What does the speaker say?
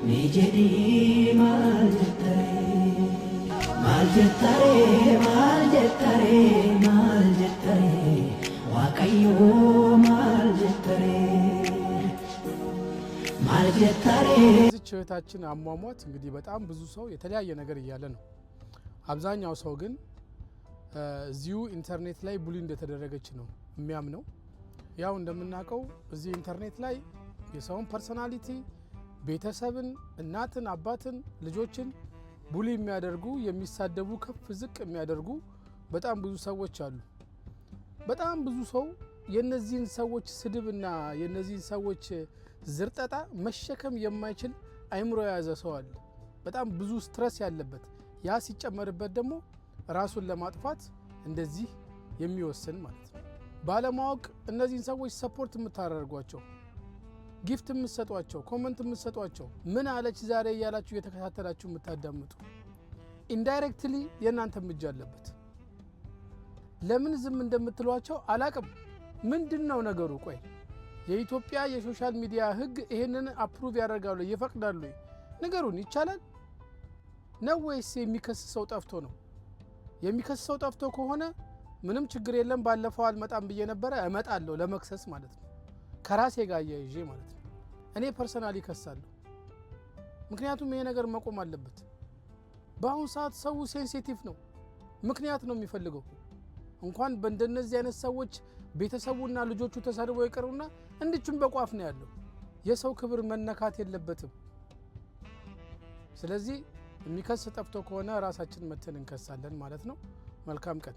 نجدي مالجتري واقيو مالجتري እህታችን አሟሟት እንግዲህ በጣም ብዙ ሰው የተለያየ ነገር እያለ ነው። አብዛኛው ሰው ግን እዚሁ ኢንተርኔት ላይ ቡሊ እንደተደረገች ነው የሚያምነው። ያው እንደምናውቀው እዚህ ኢንተርኔት ላይ የሰውን ፐርሰናሊቲ፣ ቤተሰብን፣ እናትን፣ አባትን፣ ልጆችን ቡሊ የሚያደርጉ የሚሳደቡ፣ ከፍ ዝቅ የሚያደርጉ በጣም ብዙ ሰዎች አሉ። በጣም ብዙ ሰው የነዚህን ሰዎች ስድብና የነዚህን ሰዎች ዝርጠጣ መሸከም የማይችል አይምሮ የያዘ ሰው አለ። በጣም ብዙ ስትረስ ያለበት፣ ያ ሲጨመርበት ደግሞ ራሱን ለማጥፋት እንደዚህ የሚወስን ማለት ነው። ባለማወቅ እነዚህን ሰዎች ሰፖርት የምታደርጓቸው፣ ጊፍት የምትሰጧቸው፣ ኮሜንት የምትሰጧቸው፣ ምን አለች ዛሬ እያላችሁ እየተከታተላችሁ የምታዳምጡ ኢንዳይሬክትሊ የእናንተ እጅ አለበት። ለምን ዝም እንደምትሏቸው አላቅም። ምንድነው ነገሩ? ቆይ የኢትዮጵያ የሶሻል ሚዲያ ህግ ይሄንን አፕሩቭ ያደርጋሉ ይፈቅዳሉ? ነገሩን ይቻላል ነው ወይስ የሚከስሰው ጠፍቶ ነው? የሚከስሰው ጠፍቶ ከሆነ ምንም ችግር የለም። ባለፈው አልመጣም ብዬ ነበር፣ እመጣለሁ ለመክሰስ ማለት ነው። ከራሴ ጋር ያይዤ ማለት ነው። እኔ ፐርሰናሊ ከሳለሁ። ምክንያቱም ይሄ ነገር መቆም አለበት። በአሁን ሰዓት ሰው ሴንሲቲቭ ነው፣ ምክንያት ነው የሚፈልገው። እንኳን በእንደነዚህ አይነት ሰዎች ቤተሰቡና ልጆቹ ተሰድበው ይቀሩና እንድቹም በቋፍ ነው ያለው። የሰው ክብር መነካት የለበትም። ስለዚህ የሚከስ ጠፍቶ ከሆነ ራሳችን መተን እንከሳለን ማለት ነው። መልካም ቀን።